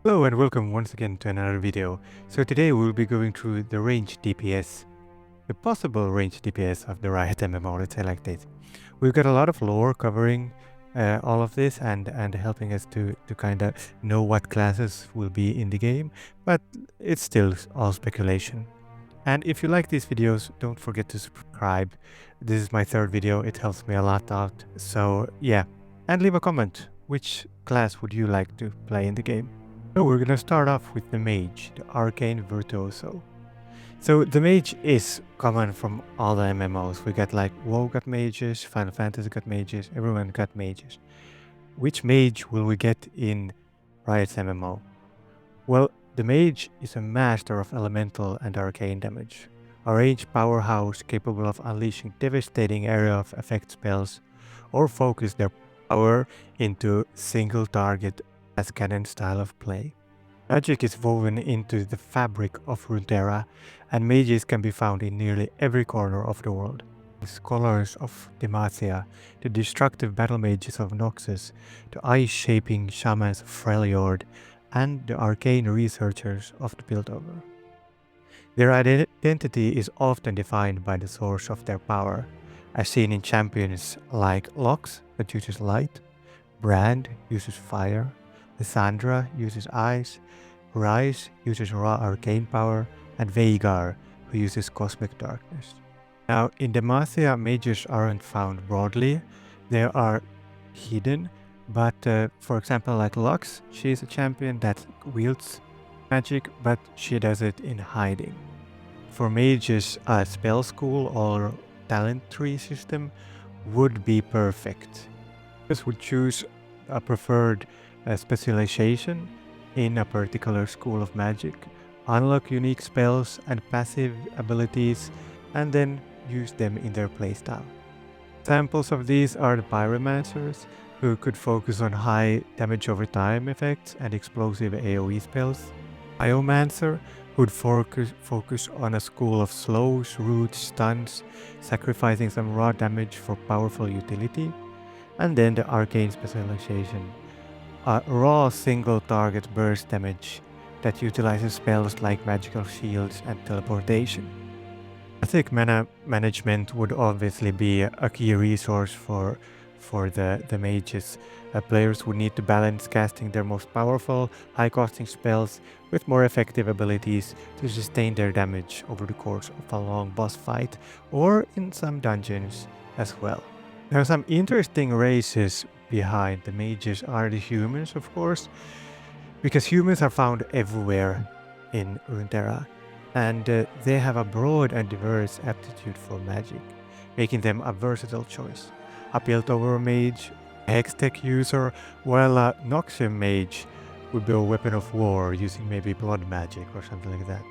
Hello and welcome once again to another video. So today we'll be going through the range DPS, the possible range DPS of the Riot MMO, let's say like this. We've got a lot of lore covering all of this and helping us to kind of know what classes will be in the game, but it's still all speculation. And if you like these videos, don't forget to subscribe. This is my third video, it helps me a lot out. So yeah, and leave a comment. Which class would you like to play in the game? So we're gonna start off with the mage, the arcane virtuoso. So the mage is common from all the MMOs. We got like WoW got mages, Final Fantasy got mages, everyone got mages. Which mage will we get in Riot's MMO? Well, the mage is a master of elemental and arcane damage. A ranged powerhouse capable of unleashing devastating area of effect spells or focus their power into single target as canon style of play. Magic is woven into the fabric of Runeterra, and mages can be found in nearly every corner of the world. Scholars of demacia, the destructive battle mages of Noxus, the ice-shaping shamans of freljord, and the arcane researchers of the piltover. Their identity is often defined by the source of their power, as seen in champions like Lox, that uses light, Brand uses fire, Lysandra uses ice, Rise uses raw arcane power, and Veigar, who uses cosmic darkness. Now, in demacia, mages aren't found broadly, they are hidden, but for example, like Lux, she's a champion that wields magic, but she does it in hiding. For mages, a spell school or talent tree system would be perfect. This would choose a preferred specialization in a particular school of magic, unlock unique spells and passive abilities, and then use them in their playstyle. Examples of these are the pyromancers, who could focus on high damage over time effects and explosive AoE spells. Biomancer, who'd focus on a school of slows, roots, stuns, sacrificing some raw damage for powerful utility. And then the arcane specialization, a raw single target burst damage that utilizes spells like magical shields and teleportation. Passive mana management would obviously be a key resource for the mages. Players would need to balance casting their most powerful, high-costing spells with more effective abilities to sustain their damage over the course of a long boss fight or in some dungeons as well. There are some interesting races behind the mages are the humans, of course, because humans are found everywhere in Runeterra, and they have a broad and diverse aptitude for magic, making them a versatile choice. A piltover mage, a hextech user, while a noxus mage would be a weapon of war using maybe blood magic or something like that.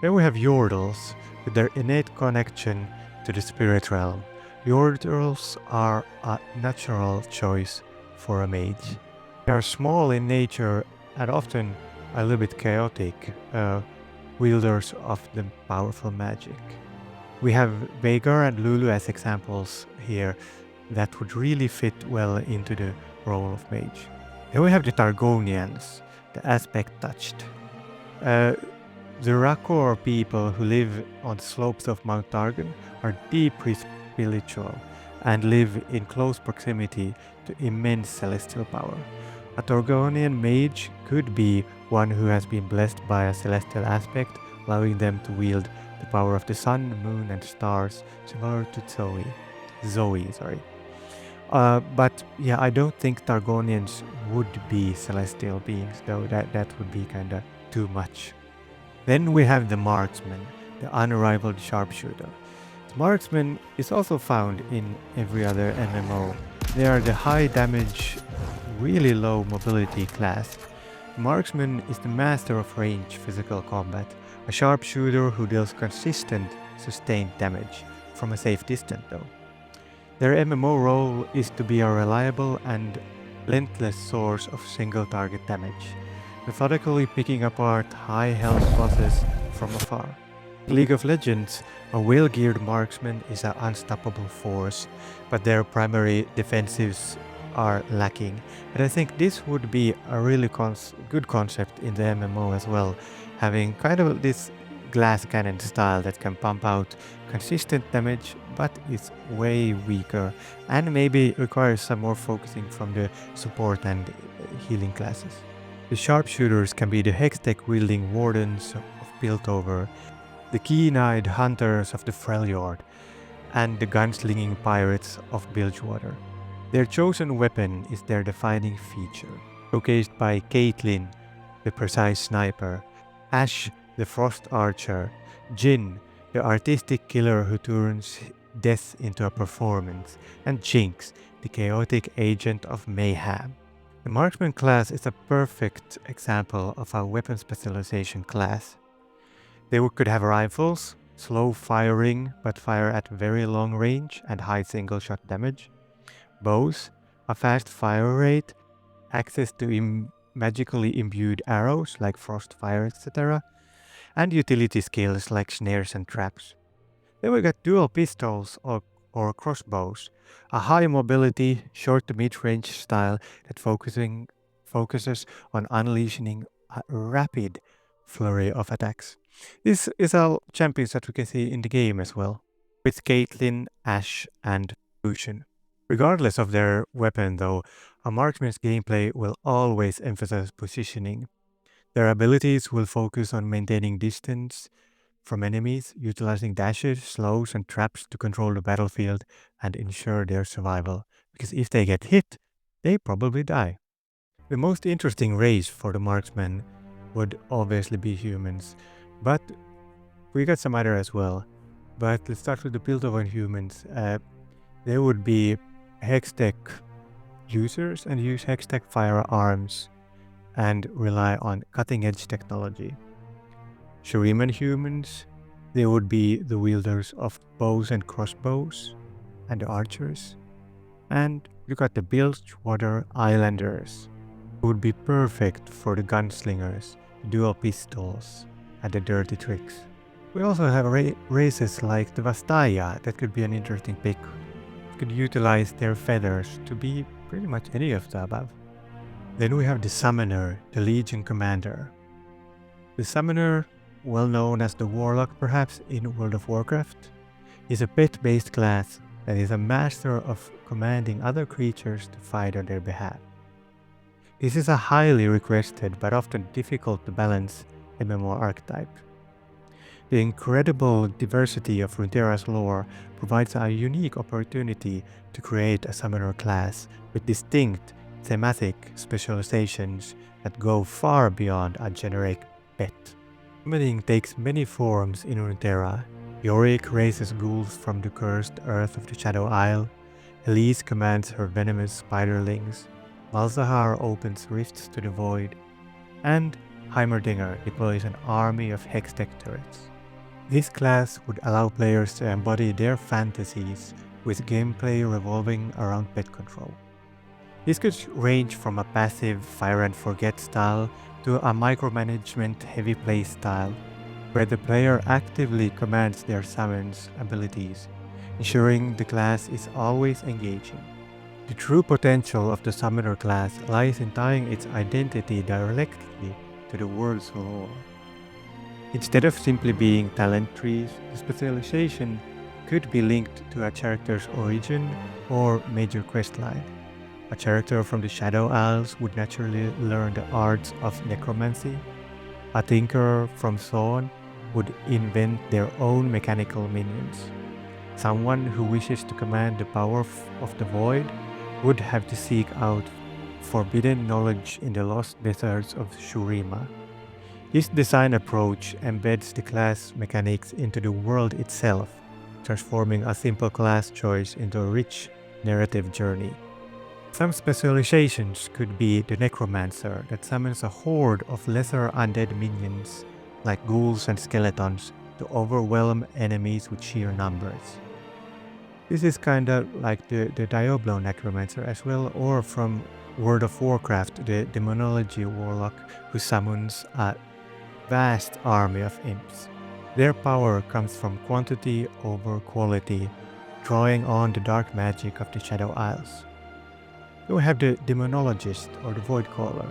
Then we have yordles with their innate connection to the spirit realm. Yordles are a natural choice for a mage. They are small in nature and often a little bit chaotic, wielders of the powerful magic. We have Veigar and Lulu as examples here that would really fit well into the role of mage. Then we have the Targonians, the aspect touched. The Rakor people who live on the slopes of Mount Targon are deeply spiritual and live in close proximity to immense celestial power. A Targonian mage could be one who has been blessed by a celestial aspect, allowing them to wield the power of the sun, moon, and stars, similar to Zoe. But yeah, I don't think Targonians would be celestial beings, though that would be kinda too much. Then we have the marksman, the unrivaled sharpshooter. The marksman is also found in every other MMO. They are the high damage, really low mobility class. The marksman is the master of range physical combat, a sharpshooter who deals consistent, sustained damage, from a safe distance though. Their MMO role is to be a reliable and relentless source of single target damage, methodically picking apart high health bosses from afar. League of Legends, a well-geared marksman is an unstoppable force, but their primary defensive are lacking. And I think this would be a really good concept in the MMO as well, having kind of this glass cannon style that can pump out consistent damage but is way weaker and maybe requires some more focusing from the support and healing classes. The sharpshooters can be the hextech wielding wardens of Piltover, the keen-eyed hunters of the freljord, and the gunslinging pirates of Bilgewater. Their chosen weapon is their defining feature, showcased by Caitlyn, the precise sniper, Ashe, the frost archer, Jhin, the artistic killer who turns death into a performance, and Jinx, the chaotic agent of mayhem. The marksman class is a perfect example of a weapon specialization class. They could have rifles, slow firing but fire at very long range and high single shot damage, bows, a fast fire rate, access to magically imbued arrows like frost fire, etc., and utility skills like snares and traps. Then we got dual pistols or crossbows, a high mobility, short to mid-range style that focuses on unleashing a rapid flurry of attacks. This is all champions that we can see in the game as well, with Caitlyn, Ashe, and Lucian. Regardless of their weapon though, a marksman's gameplay will always emphasize positioning. Their abilities will focus on maintaining distance from enemies, utilizing dashes, slows, and traps to control the battlefield and ensure their survival, because if they get hit, they probably die. The most interesting race for the marksman would obviously be humans, but we got some other as well. But let's start with the piltover humans. They would be hextech users and use hextech firearms and rely on cutting-edge technology. Shurima humans, they would be the wielders of bows and crossbows, and the archers. And you got the Bilgewater Islanders, who would be perfect for the gunslingers, the dual pistols, and the dirty tricks. We also have races like the Vastaya that could be an interesting pick. Could utilize their feathers to be pretty much any of the above. Then we have the Summoner, the Legion Commander. The Summoner, well known as the Warlock perhaps in World of Warcraft, is a pet-based class that is a master of commanding other creatures to fight on their behalf. This is a highly requested but often difficult to balance MMO archetype. The incredible diversity of Runeterra's lore provides a unique opportunity to create a summoner class with distinct thematic specializations that go far beyond a generic pet. Summoning takes many forms in Runeterra. Yorick raises ghouls from the cursed earth of the Shadow Isle, Elise commands her venomous spiderlings, Malzahar opens rifts to the void, and Heimerdinger deploys an army of hextech turrets. This class would allow players to embody their fantasies with gameplay revolving around pet control. This could range from a passive fire and forget style to a micromanagement heavy play style, where the player actively commands their summons abilities, ensuring the class is always engaging. The true potential of the summoner class lies in tying its identity directly to the world's lore. Instead of simply being talent trees, the specialization could be linked to a character's origin or major questline. A character from the Shadow Isles would naturally learn the arts of necromancy. A tinkerer from Zaun would invent their own mechanical minions. Someone who wishes to command the power of the void would have to seek out forbidden knowledge in the lost deserts of Shurima. This design approach embeds the class mechanics into the world itself, transforming a simple class choice into a rich narrative journey. Some specializations could be the Necromancer that summons a horde of lesser undead minions like ghouls and skeletons to overwhelm enemies with sheer numbers. This is kinda like the Diablo Necromancer as well, or from World of Warcraft, the Demonology Warlock who summons a vast army of imps. Their power comes from quantity over quality, drawing on the dark magic of the Shadow Isles. Then we have the demonologist or the void caller.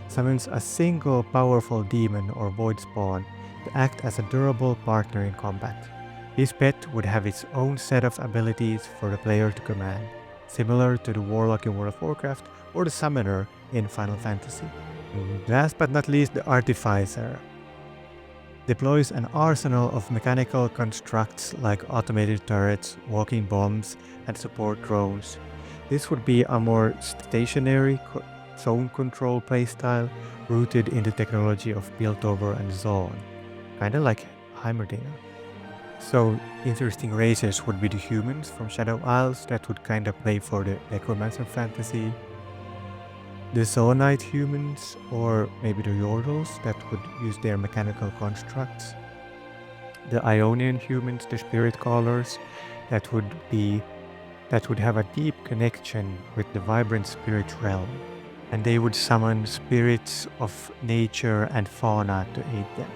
Summons a single powerful demon or void spawn to act as a durable partner in combat. This pet would have its own set of abilities for the player to command, similar to the warlock in World of Warcraft or the summoner in Final Fantasy. Last but not least, the artificer deploys an arsenal of mechanical constructs like automated turrets, walking bombs, and support drones. This would be a more stationary zone control playstyle rooted in the technology of piltover and zaun, kinda like Heimerdinger. So interesting races would be the humans from Shadow Isles that would kinda play for the necromancer fantasy, the Zoanite humans, or maybe the Yordles that would use their mechanical constructs, the Ionian humans, the spirit callers, that would have a deep connection with the vibrant spirit realm, and they would summon spirits of nature and fauna to aid them.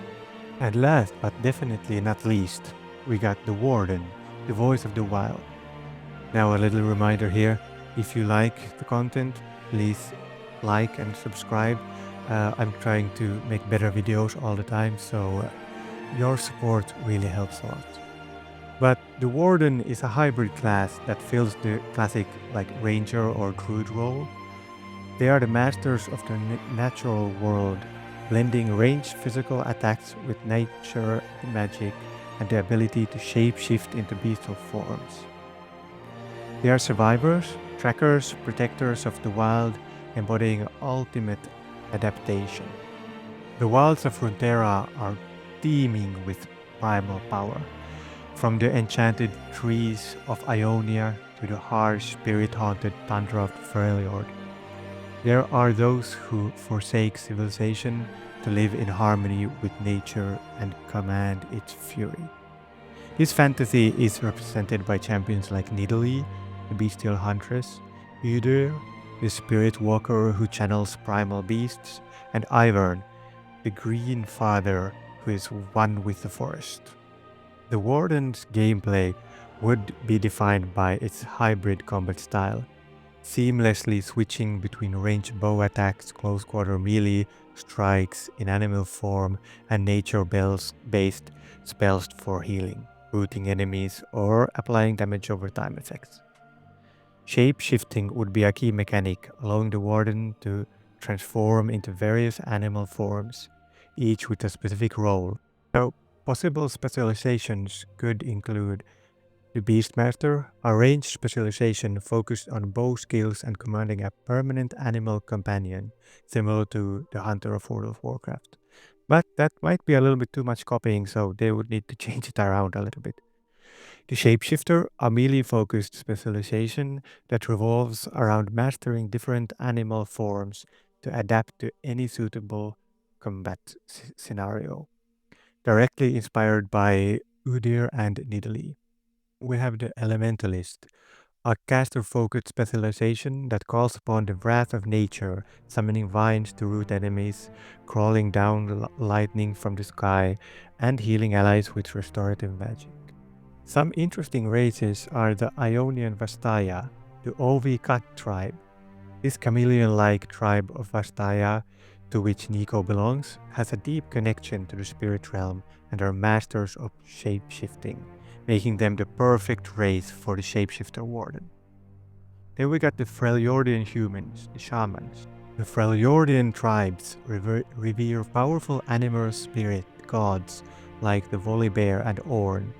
And last but definitely not least, we got the warden, the voice of the wild. Now a little reminder here, if you like the content, please like and subscribe. I'm trying to make better videos all the time, so your support really helps a lot. But the warden is a hybrid class that fills the classic like ranger or druid role. They are the masters of the natural world, blending ranged physical attacks with nature, magic, and the ability to shape-shift into bestial forms. They are survivors, trackers, protectors of the wild, embodying ultimate adaptation. The wilds of Runeterra are teeming with primal power, from the enchanted trees of Ionia to the harsh, spirit-haunted tundra of freljord. There are those who forsake civilization to live in harmony with nature and command its fury. This fantasy is represented by champions like Nidalee, the bestial huntress, Udyr, the spirit walker who channels primal beasts, and Ivern, the green father who is one with the forest. The warden's gameplay would be defined by its hybrid combat style, seamlessly switching between ranged bow attacks, close quarter melee strikes in animal form, and nature-based spells for healing, booting enemies, or applying damage over time effects. Shape-shifting would be a key mechanic, allowing the warden to transform into various animal forms, each with a specific role. So, possible specializations could include the Beastmaster, a ranged specialization focused on bow skills and commanding a permanent animal companion, similar to the Hunter of World of Warcraft. But that might be a little bit too much copying, so they would need to change it around a little bit. The Shapeshifter, a melee-focused specialization that revolves around mastering different animal forms to adapt to any suitable combat scenario, directly inspired by Udyr and Nidalee. We have the Elementalist, a caster-focused specialization that calls upon the wrath of nature, summoning vines to root enemies, crawling down lightning from the sky, and healing allies with restorative magic. Some interesting races are the Ionian Vastaya, the Ovi Cut tribe. This chameleon-like tribe of Vastaya, to which Nico belongs, has a deep connection to the spirit realm and are masters of shape-shifting, making them the perfect race for the shapeshifter warden. Then we got the Freljordian humans, the shamans. The Freljordian tribes revere powerful animal spirit gods like the Volibear and Ornn.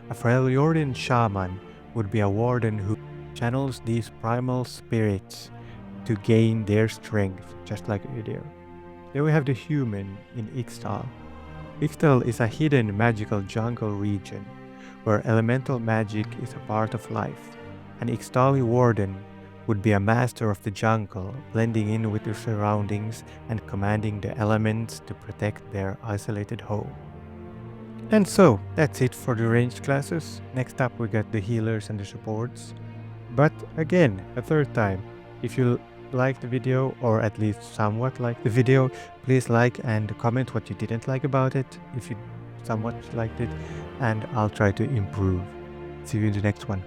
A Freljordian shaman would be a warden who channels these primal spirits to gain their strength, just like Udyr. Then we have the human in Ixtal. Ixtal is a hidden magical jungle region where elemental magic is a part of life. An Ixtali warden would be a master of the jungle, blending in with the surroundings and commanding the elements to protect their isolated home. And so, that's it for the ranged classes. Next up we got the healers and the supports. But again, a third time, if you liked the video, or at least somewhat liked the video, please like and comment what you didn't like about it, if you somewhat liked it, and I'll try to improve. See you in the next one.